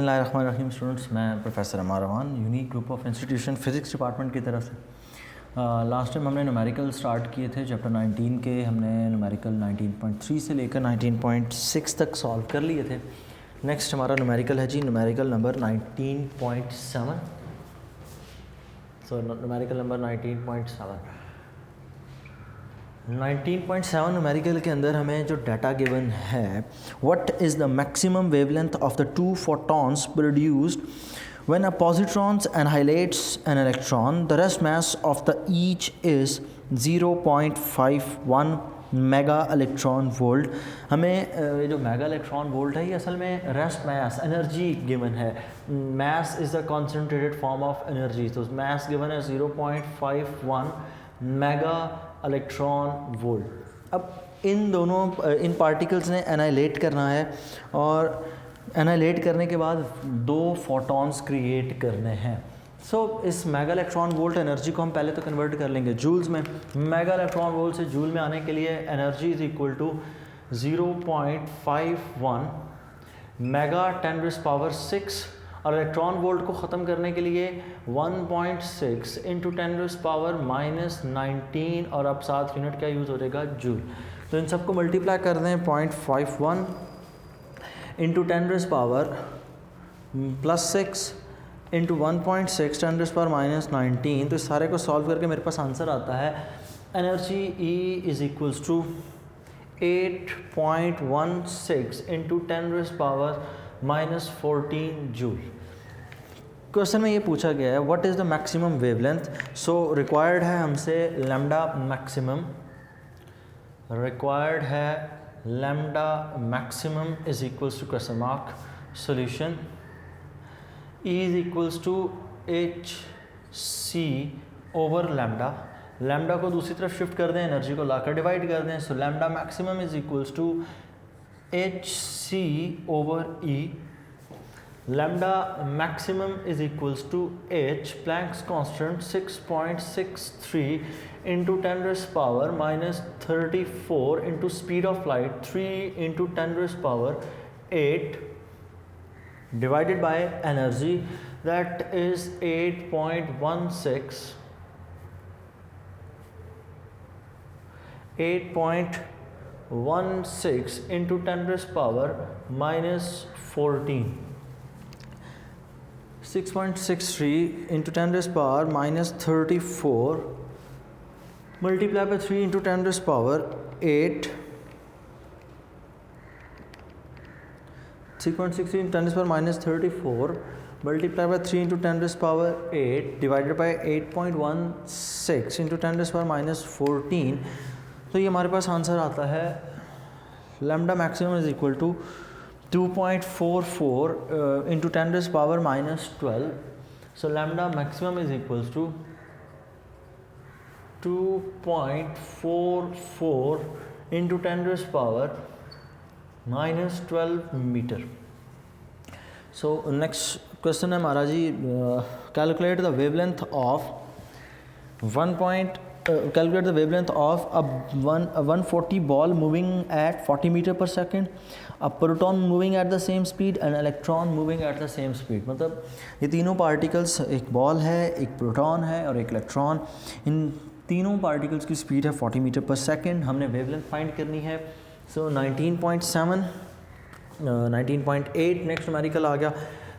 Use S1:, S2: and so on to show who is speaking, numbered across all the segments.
S1: बिस्मिल्लाहिर्रहमानिर्रहीम स्टूडेंट्स, मैं professor Amar Rahman unique group of institution physics department की तरफ से लास्ट टाइम हमने न्यूमेरिकल स्टार्ट किए थे। चैप्टर 19 के हमने न्यूमेरिकल 19.3 से लेकर 19.6 तक सॉल्व कर लिए थे। नेक्स्ट हमारा न्यूमेरिकल है जी, numerical number 19.7। So numerical number 19.7 numerical के अंदर हमें जो डाटा गिवन है, what is the maximum wavelength of the two photons produced when a positron annihilates an electron, the rest mass of the each is 0.51 mega electron volt. हमें ये जो mega electron volt है, ये असल में rest mass energy given है। Mass is the concentrated form of energy, तो मास given है 0.51 मेगा इलेक्ट्रॉन वोल्ट। अब इन पार्टिकल्स ने एनाइलेट करना है और एनाइलेट करने के बाद दो फोटॉन्स क्रिएट करने हैं। इस मेगा इलेक्ट्रॉन वोल्ट एनर्जी को हम पहले तो कन्वर्ट कर लेंगे जूल्स में। मेगा इलेक्ट्रॉन वोल्ट से जूल में आने के लिए energy is equal to 0.51 mega 10⁻⁶, और इलेक्ट्रॉन वोल्ट को ख़त्म करने के लिए 1.6 इंटू 10⁻⁻19, और अब साथ यूनिट क्या यूज़ हो जाएगा, जूल। तो इन सबको मल्टीप्लाई कर दें 0.51 इंटू 10⁻+6 इंटू 1.6 10⁻⁻19। तो इस सारे को सॉल्व करके मेरे पास आंसर आता है energy E is equals to 8.16 into 10⁻⁻14 joule. Question में ये पूछा गया है what is the maximum wavelength. So required है हमसे लैम्डा मैक्सिमम, रिक्वायर्ड है lambda maximum is equals to question mark solution E is equals to HC over lambda. Lambda को दूसरी तरफ शिफ्ट कर दें, एनर्जी को लाकर डिवाइड कर दें। So lambda maximum is equals to HC over E। Lambda maximum is equals to H Planck's constant 6.63 into 10⁻⁻34 into speed of light 3 into 10⁻8 divided by energy, that is 8.16 into 10⁻⁻14, 6.63 into 10⁻⁻34 multiply by 3 into 10⁻8, 6.63 into 10⁻⁻34 multiply by 3 into 10⁻8 divided by 8.16 into 10⁻⁻14। तो ये हमारे पास answer आता है lambda maximum is equal to 2.44 into 10⁻⁻12। So lambda maximum is equals to 2.44 into 10⁻⁻12 metre. So next question है हमारा जी, calculate the wavelength of calculate the wavelength of a 140 ball moving at 40 meter per second, a proton moving at the same speed and electron moving at the same speed। मतलब ये तीनों particles, एक ball है, एक proton है और एक electron, इन तीनों पार्टिकल्स की स्पीड है 40 मीटर पर सेकेंड। हमने वेवलेंथ फाइंड करनी है। सो 19.7 19.8 नेक्स्ट न्यूमेरिकल आ गया।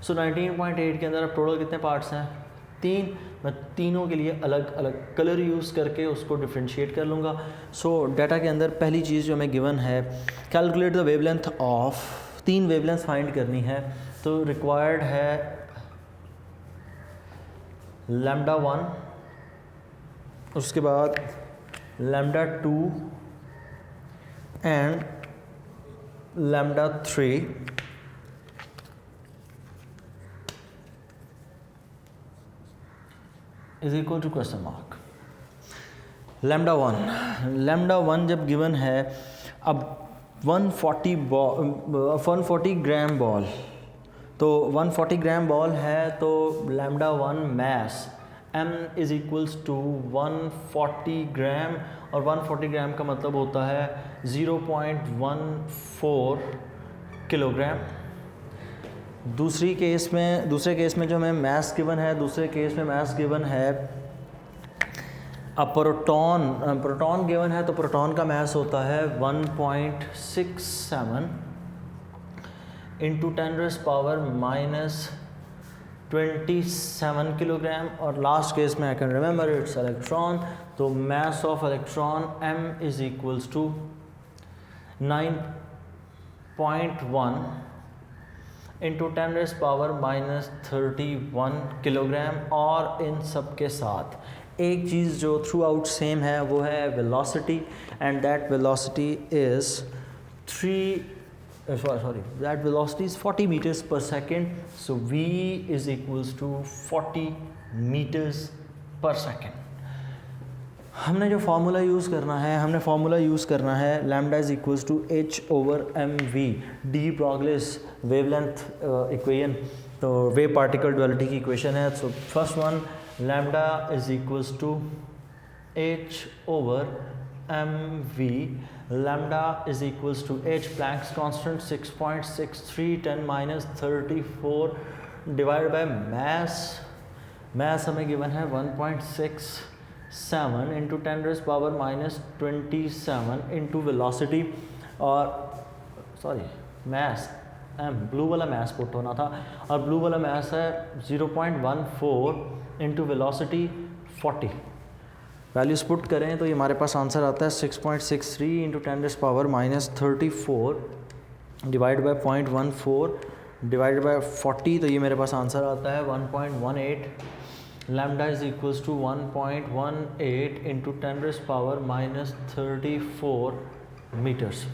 S1: सो 19.8 के अंदर अब टोटल कितने पार्ट्स हैं, 3। मैं तीनों के लिए अलग अलग कलर यूज़ करके उसको डिफ्रेंशिएट कर लूँगा। सो डाटा के अंदर पहली चीज़ जो हमें गिवन है, calculate the wavelength of, 3 wavelength find करनी है। तो रिक्वायर्ड है लैम्डा 1, उसके बाद lambda 2 and lambda 3। Is equal to question mark lambda 1 जब गिवन है, अब 140 ग्राम बॉल, तो 140 ग्राम बॉल है, तो lambda 1 mass m is equals to 140 gram, और 140 ग्राम का मतलब होता है 0.14 किलोग्राम। दूसरे केस में जो हमें मास गिवन है, दूसरे केस में मास गिवन है प्रोटॉन गिवन है, तो प्रोटॉन का मास होता है 1.67 इंटू 10⁻⁻27 किलोग्राम, और लास्ट केस में I can remember it's electron, तो mass of electron m is equals to 9.1 into 10⁻31 kilogram. और इन सब के साथ एक चीज़ जो थ्रू आउट सेम है वो है velocity, and that velocity is 40 meters per second. So v is equals to 40 meters per second. हमने जो फार्मूला यूज़ करना है lambda is equals to h over mv, de Broglie's wavelength equation, तो wave particle duality की equation है। So first one, lambda is equals to h over mv, lambda is equals to h, Planck's constant 6.63 10⁻34 divided by mass हमें given है 1.67 into 10⁻27 into velocity, और मास m, blue वाला mass put होना था, और blue वाला मास है 0.14 इंटू वेलोसिटी 40। वैल्यूज़ पुट करें तो ये हमारे पास आंसर आता है 6.63 into 10⁻34 divide by 0.14 divide by 40, तो ये मेरे पास आंसर आता है 1.18। Lambda is equals to 1.18 into 10⁻34 metres.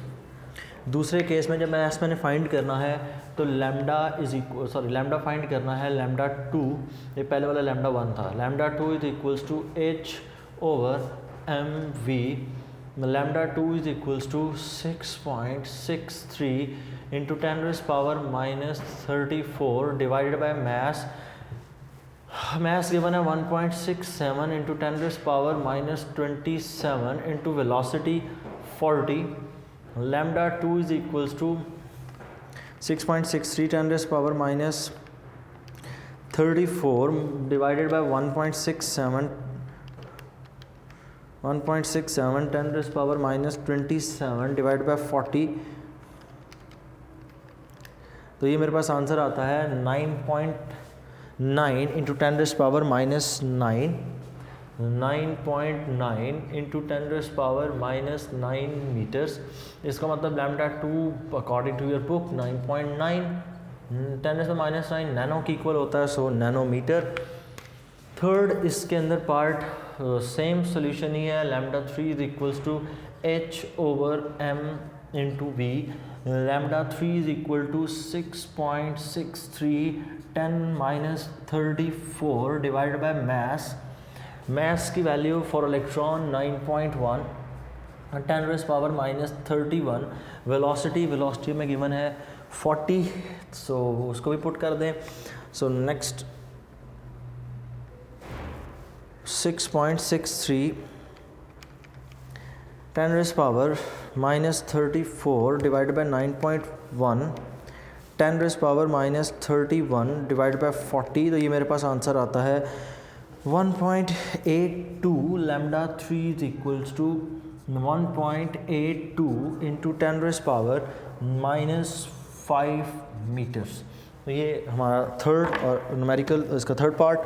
S1: दूसरे केस में जब मैंने फाइंड करना है तो लैम्डा फाइंड करना है लैम्डा 2, ये पहले वाला लैम्डा 1 था, lambda 2 is equals to h over mv, lambda 2 is equals to 6.63 into 10⁻34 divided by mass given है 1.67 into 10⁻27 into velocity 40, lambda 2 is equals to 6.63 10⁻34 divided by 1.67 10⁻27 divide by 40, तो ये मेरे पास आंसर आता है 9.9 इंटू 10⁻9 इंटू 10⁻9 मीटर्स। इसका मतलब lambda 2 according to your book 9.9 10⁻9 nano की इक्वल होता है, सो नैनोमीटर। थर्ड इसके अंदर पार्ट सेम सोल्यूशन ही है, lambda 3 is equals to h over m into v, lambda 3 is equal to 6.63 10⁻34 divided by mass की वैल्यू फॉर इलेक्ट्रॉन 9.1 10⁻31, वेलोसिटी में given है 40, सो उसको भी पुट कर दें। So next 6.63 10⁻34 divided by 9.1 10⁻31 divided by 40, तो ये मेरे पास आंसर आता है 1.82। Lambda 3 is equals to 1.82 into 10⁻5 metres. तो ये हमारा थर्ड और न्यूमेरिकल इसका third part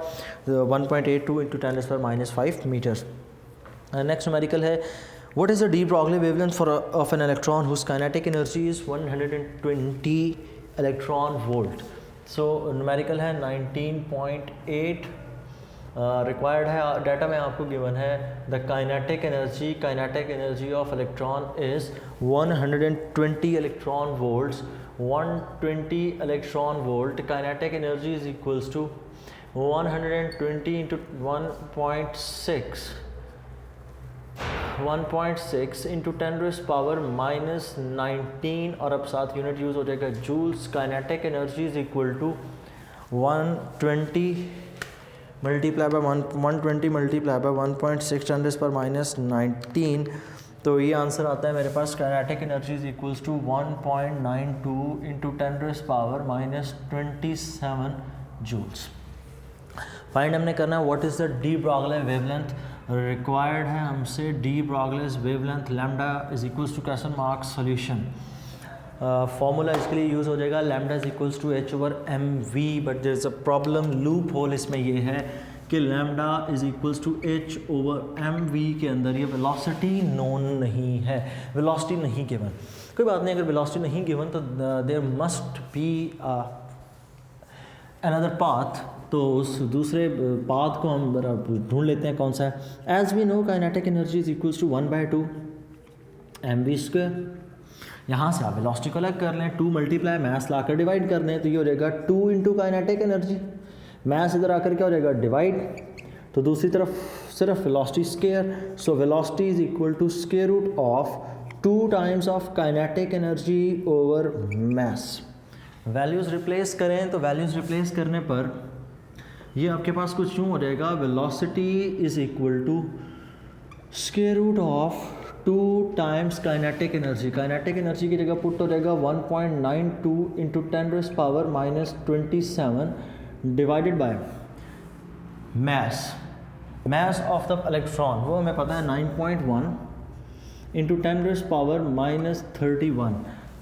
S1: 1.82 into 10⁻5 metres. Next numerical है, what is the de Broglie wavelength for of an electron whose kinetic energy is 120 electron volt. So numerical है 19.8, required है data में आपको गिवन है the kinetic energy of electron is 120 electron volts. 120 electron volt kinetic energy is equals to 120 into 1.6 into 10⁻19, और अब साथ unit use हो जाएगा joules. Kinetic energy is equal to 120 multiply by 1.6 10⁻19 तो ये आंसर आता है मेरे पास kinetic energy is equals to 1.92 into 10⁻⁻27 joules. Find हमने करना है what is the de Broglie wavelength required है हमसे। De Broglie's wavelength lambda is equals to question mark solution. Formula इसके लिए यूज़ हो जाएगा lambda is equals to h/mv, but there is a problem, loop hole इसमें ये है कि lambda is equals to h/mv के अंदर ये वेलोसिटी नोन नहीं है, वेलोसिटी नहीं गिवन। कोई बात नहीं, अगर वेलोसिटी नहीं गिवन तो there must be another path, तो उस दूसरे पाथ को हम ढूंढ लेते हैं कौन सा है। As we know kinetic energy is equals to 1/2 mv²। यहाँ से आप वेलोसिटी को अलग कर लें, 2 मल्टीप्लाई मैस लाकर डिवाइड कर लें, तो ये हो जाएगा 2 इंटू काइनेटिक एनर्जी। मैस इधर आकर क्या हो जाएगा डिवाइड, तो दूसरी तरफ सिर्फ velocity square, so velocity is equal to square root of 2 times of kinetic energy over mass. Values replace करें तो वैल्यूज़ रिप्लेस करने पर ये आपके पास कुछ यूँ हो जाएगा, velocity is equal to square root of 2 times kinetic energy. Kinetic energy की जगह पुट हो जाएगा 1.92 into 10⁻⁻27 divided by mass. Mass of the electron वो हमें पता है 9.1 into 10⁻⁻31।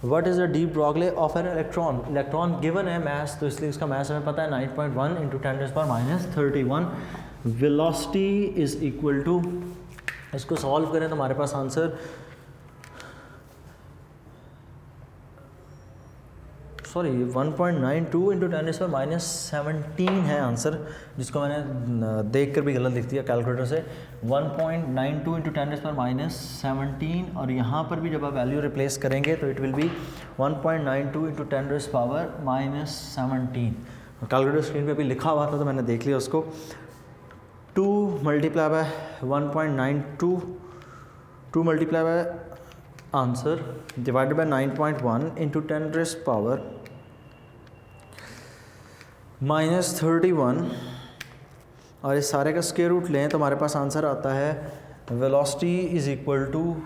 S1: What is the de Broglie of an electron. Electron given है mass, तो इसलिए इसका मैस हमें पता है 9.1 into 10⁻⁻31। Velocity is equal to, इसको सॉल्व करें तो हमारे पास आंसर सॉरी 1.92 इंटू 10⁻⁻17 है आंसर, जिसको मैंने देख कर भी गलत लिख दिया कैलकुलेटर से। 1.92 इंटू 10⁻⁻17 और यहाँ पर भी जब आप वैल्यू रिप्लेस करेंगे तो it will B 1.92 into 10⁻⁻17। Calculator screen पे भी लिखा हुआ था तो मैंने देख लिया उसको। 2 multiply by 1.92, 2 multiply by answer divided by 9.1 into 10⁻⁻31 और इस सारे का स्क्वायर रूट लें तो हमारे पास आंसर आता है वेलोसिटी इज इक्वल टू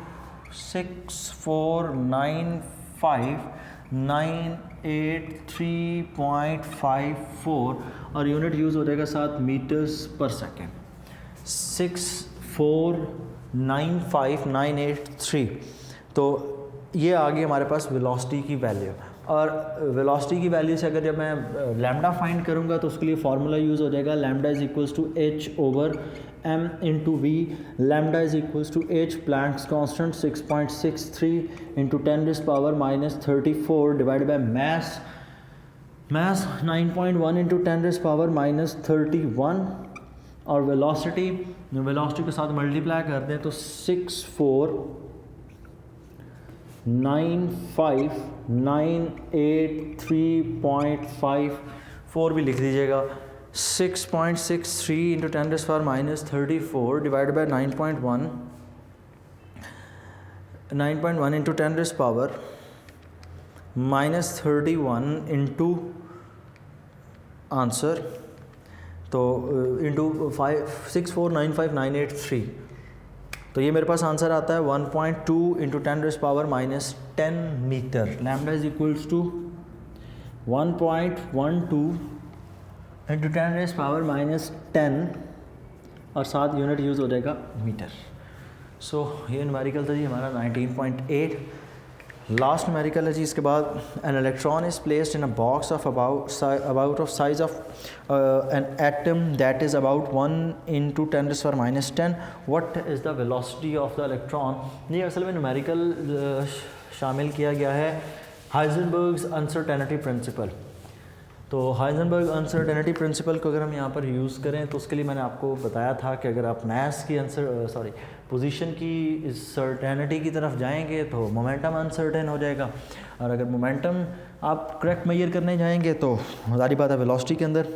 S1: 6495983.54 और यूनिट यूज़ हो जाएगा 7 मीटर्स पर सेकेंड। 6495983, तो ये आ गई हमारे पास वेलोसिटी की वैल्यू। और वेलोसिटी की वैल्यू से अगर जब मैं लैम्डा फाइंड करूँगा तो उसके लिए फार्मूला यूज़ हो जाएगा lambda is equals to h/m into v। Lambda is equals to h Planck's constant 6.63 into 10⁻⁻34 divided by mass. Mass 9.1 into 10⁻⁻31 और वेलोसिटी के साथ मल्टीप्लाई कर दें तो 64983.54 भी लिख दीजिएगा। 6.63 into 10⁻⁻34 divided by 9.1 into 10⁻⁻31 into answer तो इंटू 6495983, तो ये मेरे पास आंसर आता है 1.2 into 10⁻⁻10 metre. Lambda is equals to 1.12 into 10⁻⁻10 और 7 यूनिट यूज़ हो जाएगा मीटर। सो ये न्यूमेरिकल था जी हमारा 19.8। लास्ट न्यूमेरिकल है जी इसके बाद। An electron is placed in a box of about of size of an atom that is about 1 into 10⁻⁻10। What is the velocity of the electron. ये असल में न्यूमेरिकल शामिल किया गया है हाइजेनबर्ग्स अनसर्टेनिटी प्रिंसिपल। तो हाइजेनबर्ग अनसर्टेनिटी प्रिंसिपल को अगर हम यहाँ पर यूज़ करें तो उसके लिए मैंने आपको बताया था कि अगर आप मैस की पोजीशन की सर्टेनिटी की तरफ जाएंगे तो मोमेंटम अनसर्टेन हो जाएगा, और अगर मोमेंटम आप करेक्ट मेजर करने जाएंगे तो ज़ाहिर बात है वेलोसिटी के अंदर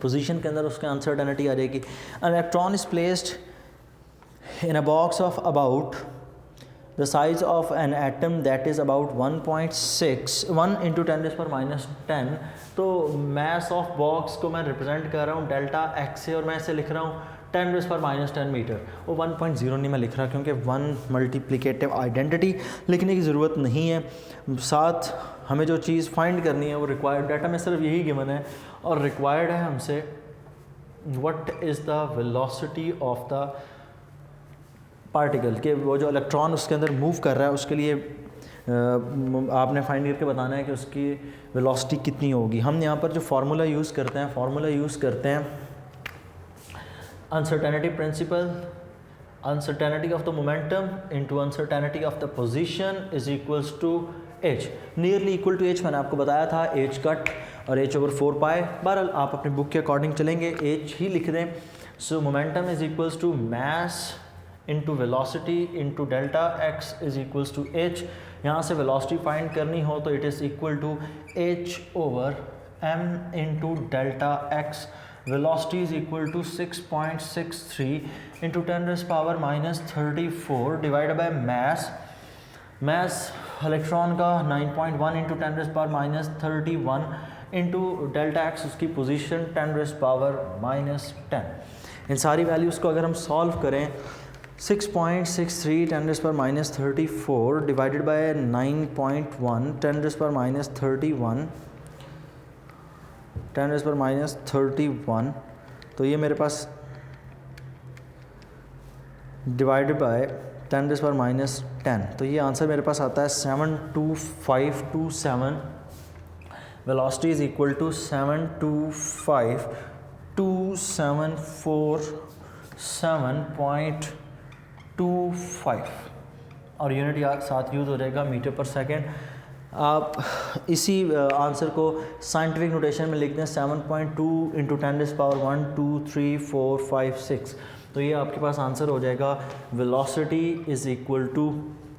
S1: पोजीशन के अंदर उसके अनसर्टेनिटी आ जाएगी। Electron is placed in a box of about the size of an atom that is about 1.61 into 10⁻⁻10। तो mass of box को मैं रिप्रेजेंट कर रहा हूँ डेल्टा x से और मैं इसे लिख रहा हूँ 10⁻⁻10 मीटर। वो 1.0 नहीं मैं लिख रहा क्योंकि 1 मल्टीप्लिकेटिव आइडेंटिटी लिखने की ज़रूरत नहीं है। साथ हमें जो चीज़ फाइंड करनी है वो रिक्वायर्ड डाटा में सिर्फ यही गिवन है और रिक्वायर्ड है हमसे what is the velocity of the particle, कि वो जो इलेक्ट्रॉन उसके अंदर मूव कर रहा है उसके लिए आपने फाइंड करके बताना है कि उसकी वेलोसिटी कितनी होगी। हम यहाँ पर जो फार्मूला यूज़ करते हैं uncertainty principle, uncertainty of the momentum into uncertainty of the position is equals to h, nearly equal to h मैंने आपको बताया था, h कट और h/4π। बहरहाल आप अपनी बुक के अकॉर्डिंग चलेंगे, h ही लिख दें। So momentum is equals to mass into velocity into delta x is equals to h। यहाँ से वेलोसिटी फाइंड करनी हो तो it is equal to h/m into delta x। Velocity is equal to 6.63 into 10⁻⁻34 divided by mass electron का 9.1 into 10⁻⁻31 into delta x, उसकी position 10⁻⁻10। इन सारी values को अगर हम सॉल्व करें 6.63 10⁻⁻34 डिवाइडेड बाय 9.1 10⁻31 तो ये मेरे पास डिवाइडेड बाय 10⁻10, तो ये आंसर मेरे पास आता है 72527। वेलोसिटी इज इक्वल टू 72527.25 और यूनिट साथ यूज़ हो जाएगा मीटर पर सेकेंड। आप इसी आंसर को साइंटिफिक नोटेशन में लिखते हैं 7.2 इंटू 10⁻1 2 3 4 5 6। तो ये आपके पास आंसर हो जाएगा velocity is equal to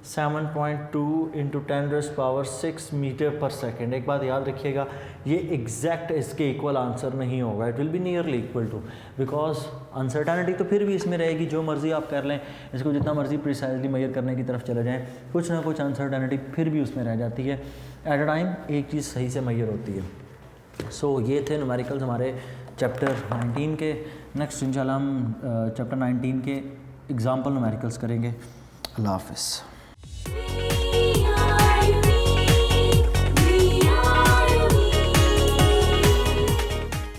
S1: 7.2 into 10⁻6 metre per second. एक बात याद रखिएगा, ये एग्जैक्ट इसके इक्वल आंसर नहीं होगा, it will be nearly equal to, because uncertainty तो फिर भी इसमें रहेगी। जो मर्ज़ी आप कर लें, इसको जितना मर्ज़ी प्रिसाइजली मेजर करने की तरफ चले जाएँ, कुछ ना कुछ अनसर्टेनिटी फिर भी उसमें रह जाती है। एट अ टाइम एक चीज़ सही से मेजर होती है। सो ये थे न्यूमेरिकल्स हमारे चैप्टर 19 के। नेक्स्ट इंशाल्लाह हम चैप्टर 19 के एग्जाम्पल न्यूमेरिकल्स करेंगे। अल्लाह हाफ़िज़।